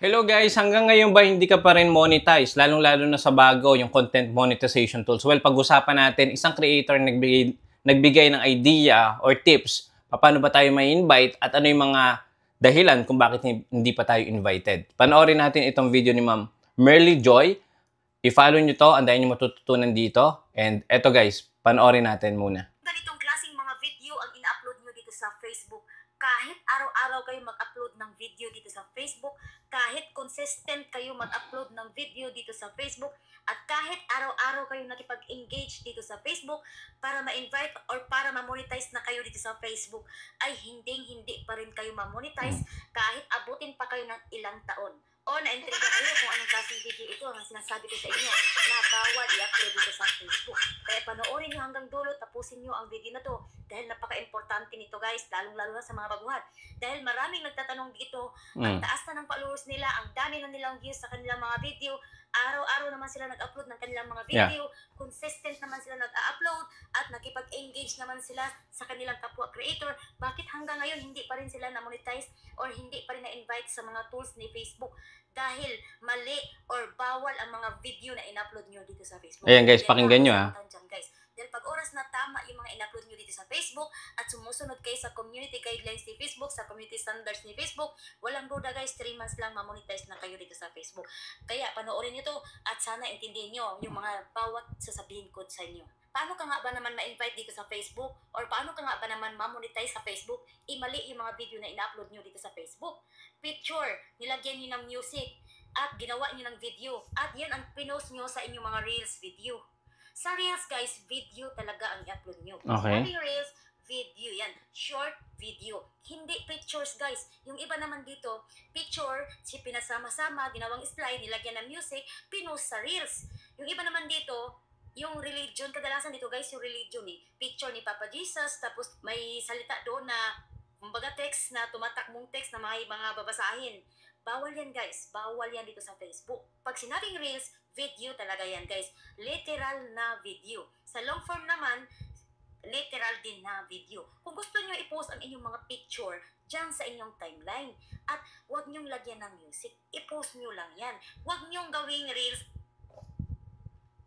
Hello guys, hanggang ngayon ba hindi ka pa rin monetize? Lalong-lalo na sa bago, yung content monetization tools. Well, pag-usapan natin, isang creator nagbigay ng idea or tips. Paano ba tayo may invite at ano yung mga dahilan kung bakit hindi pa tayo invited. Panoorin natin itong video ni Ma'am Merly Joy. I-follow nyo to, andayin nyo matututunan dito. And eto guys, panoorin natin muna. Ganitong klaseng mga video ang ina-upload nyo dito sa Facebook. Kahit araw-araw kayo mag-upload ng video dito sa Facebook, kahit consistent kayo mag-upload ng video dito sa Facebook, at kahit araw-araw kayo nakipag-engage dito sa Facebook para ma-invite or para ma-monetize na kayo dito sa Facebook, ay hindi pa rin kayo ma-monetize kahit abutin pa kayo ng ilang taon. O na-intriga kayo kung anong klaseng video ito ang sinasabi ko sa inyo na bawal i-upload dito sa Facebook. Kaya panoorin nyo hanggang dulo, tapusin nyo ang video na to dahil napaka-importante nito guys, lalong-lalo na sa mga baguhan. Dahil maraming nagtatanong dito, ang taas na ng followers nila, ang dami na nilang views sa kanilang mga video, araw-araw naman sila nag-upload ng kanilang mga video, consistent naman sila nag-upload at nakipag-engage naman sila sa kanilang kapwa creator. Bakit hanggang ngayon hindi pa rin sila na-monetize or hindi pa rin na-invite sa mga tools ni Facebook? Dahil mali or bawal ang mga video na in-upload nyo dito sa Facebook. Ayan guys, pakinggan nyo guys. Dahil pag oras na tama yung mga in-upload nyo dito sa Facebook at sumusunod kayo sa community guidelines ni Facebook, sa community standards ni Facebook, walang duda guys, 3 months lang ma-monetize na kayo dito sa Facebook. Kaya panoorin nyo to at sana intindihin nyo yung mga bawat sasabihin ko sa inyo. Paano ka nga ba naman ma-invite dito sa Facebook? Or paano ka nga ba naman ma-monetize sa Facebook? Imali yung mga video na ina-upload nyo dito sa Facebook. Picture, nilagyan nyo ng music, at ginawa nyo ng video. At yan ang pinost nyo sa inyong mga Reels video. Sa Reels guys, video talaga ang i-upload nyo. Okay. Sa Reels, video yan. Short video. Hindi pictures guys. Yung iba naman dito, picture, si pinasama-sama, ginawang slide, nilagyan ng music, pinost sa Reels. Yung iba naman dito, yung religion, kadalasan dito guys, yung religion picture ni Papa Jesus, tapos may salita doon na, kumbaga text na tumatakbong text na may mga babasahin. Bawal yan guys, bawal yan dito sa Facebook. Pag sinabing Reels, video talaga yan guys. Literal na video. Sa long form naman, literal din na video. Kung gusto nyo i-post ang inyong mga picture dyan sa inyong timeline, at huwag nyong lagyan ng music, i-post nyo lang yan. Huwag nyong gawing Reels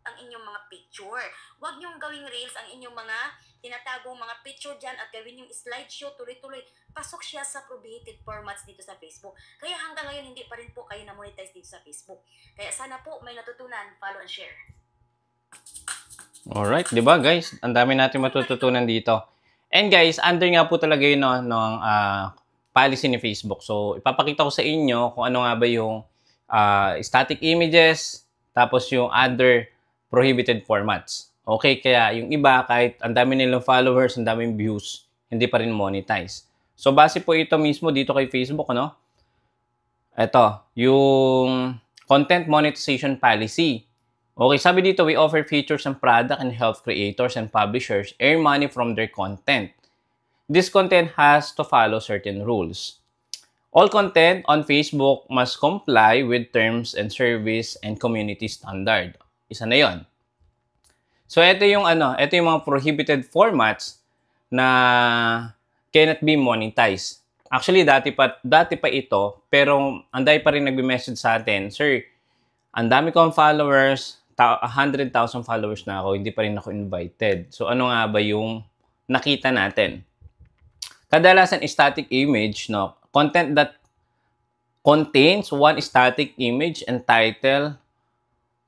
ang inyong mga picture. Huwag niyong gawing Reels ang inyong mga tinatagong mga picture dyan at gawin yung slideshow tuloy-tuloy. Pasok siya sa prohibited formats dito sa Facebook. Kaya hanggang ngayon hindi pa rin po kayo na-monetize dito sa Facebook. Kaya sana po may natutunan, follow and share. Alright, di ba guys? Ang dami natin matututunan dito. And guys, under nga po talaga yun ng policy ni Facebook. So, ipapakita ko sa inyo kung ano nga ba yung static images, tapos yung other prohibited formats. Okay, kaya yung iba, kahit ang dami nilang followers, ang daming views, hindi pa rin monetize. So, base po ito mismo dito kay Facebook, ano? Ito, yung content monetization policy. Okay, sabi dito, we offer features and product and help creators and publishers earn money from their content. This content has to follow certain rules. All content on Facebook must comply with terms and service and community standard. Isa na yon. So, ito yung mga prohibited formats na cannot be monetized. Actually, dati pa ito, pero anday pa rin nagbe-message sa atin, sir, ang dami kong followers, 100,000 followers na ako, hindi pa rin ako invited. So, ano nga ba yung nakita natin? Kadalasan, static image, no? Content that contains one static image and title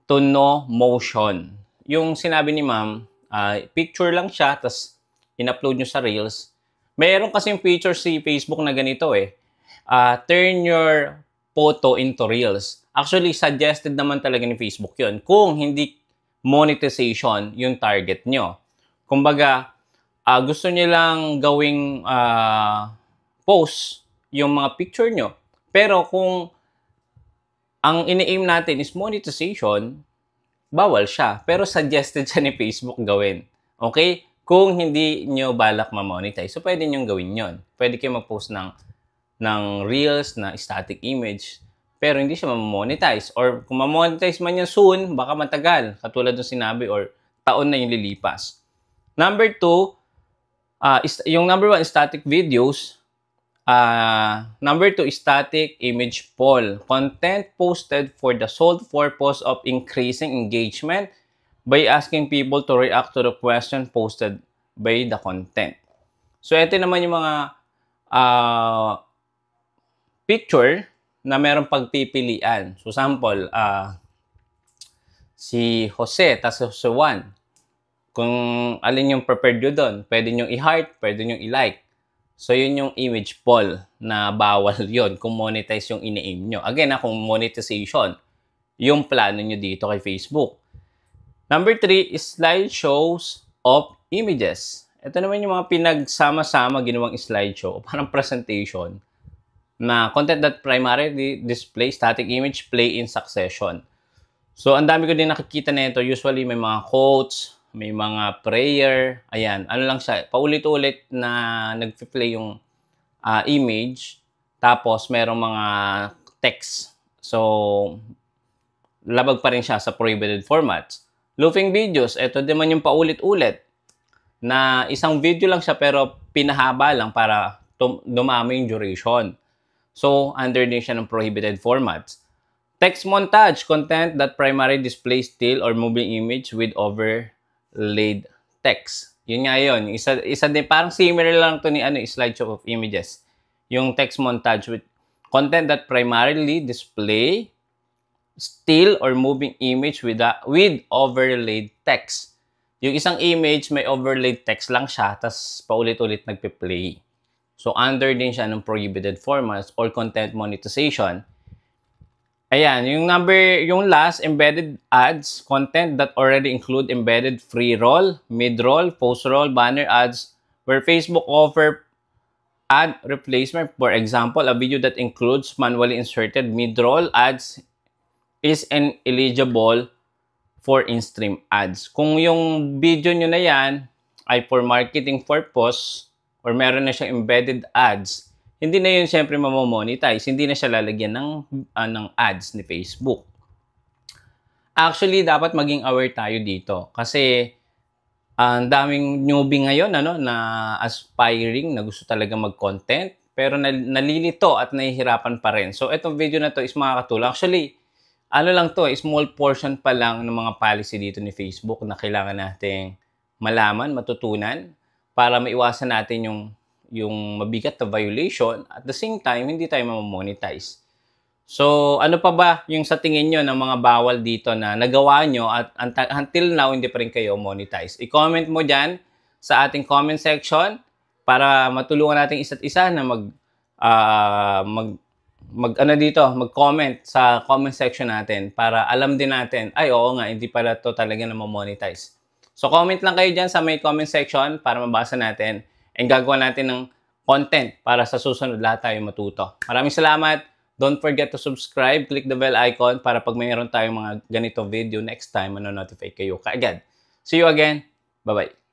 to no motion. Yung sinabi ni ma'am, picture lang siya, tas in-upload nyo sa Reels. Mayroon kasing feature si Facebook na ganito turn your photo into Reels. Actually, suggested naman talaga ni Facebook yun. Kung hindi monetization yung target nyo. Kumbaga, gusto nyo lang gawing post yung mga picture nyo. Pero kung ang ini-aim natin is monetization, bawal siya. Pero suggested siya ni Facebook gawin. Okay? Kung hindi nyo balak ma-monetize, so pwede nyo gawin yon. Pwede kayo mag-post ng Reels na static image, pero hindi siya ma-monetize. Or kung ma-monetize man yan soon, baka matagal. Katulad ng sinabi, or taon na yung lilipas. Number 2, yung number 1, static videos. Number 2, static image poll. Content posted for the sole purpose of increasing engagement by asking people to react to the question posted by the content. So, ito naman yung mga picture na merong pagpipilian. So, sample, si Jose, tas si Juan. Kung alin yung preferred nyo doon, pwede nyo i-heart, pwede nyo i-like. So, yun yung image poll na bawal yun kung monetize yung ini-aim nyo. Again, kung monetization, yung plano nyo dito kay Facebook. Number 3 is slideshows of images. Ito naman yung mga pinagsama-sama ginawang slideshow, parang presentation na content that primarily display static image play in succession. So, ang dami ko din nakikita na ito. Usually, may mga quotes, may mga prayer. Ayan, ano lang siya, paulit-ulit na nag-play yung image. Tapos, merong mga text. So, labag pa rin siya sa prohibited formats. Looping videos, ito naman yung paulit-ulit na isang video lang siya pero pinahaba lang para dumami yung duration. So, under din siya ng prohibited formats. Text montage, content that primarily displays still or moving image with overlaid text. Yun nga yun. Isa din, parang similar lang to ni slideshow of images. Yung text montage with content that primarily display still or moving image with overlaid text. Yung isang image, may overlaid text lang siya, tas paulit-ulit nagpe-play. So, under din siya ng prohibited formats or content monetization. Ayan, yung last, embedded ads, content that already include embedded free roll, mid-roll, post-roll, banner ads, where Facebook offer ad replacement. For example, a video that includes manually inserted mid-roll ads is ineligible for in-stream ads. Kung yung video nyo na yan ay for marketing purpose or meron na siyang embedded ads, hindi na yun siyempre mamamonetize. Hindi na siya lalagyan ng ads ni Facebook. Actually, dapat maging aware tayo dito. Kasi ang daming newbie ngayon na aspiring, na gusto talaga mag-content, pero nalilito at nahihirapan pa rin. So, itong video na to is makakatulong. Actually, ano lang to, small portion pa lang ng mga policy dito ni Facebook na kailangan nating malaman, matutunan para maiwasan natin yung mabigat na violation at the same time hindi tayo mamamonetize. So, ano pa ba yung sa tingin nyo ng mga bawal dito na nagawa nyo at until now hindi pa rin kayo monetize? I-comment mo dyan sa ating comment section para matulungan natin isa't isa na mag-comment sa comment section natin para alam din natin, ay oo nga, hindi pala to talaga na ma-monetize. So, comment lang kayo dyan sa may comment section para mabasa natin and gagawa natin ng content para sa susunod lahat tayo matuto. Maraming salamat. Don't forget to subscribe, click the bell icon para pag mayroon tayong mga ganito video next time, notify kayo kaagad. See you again. Bye-bye.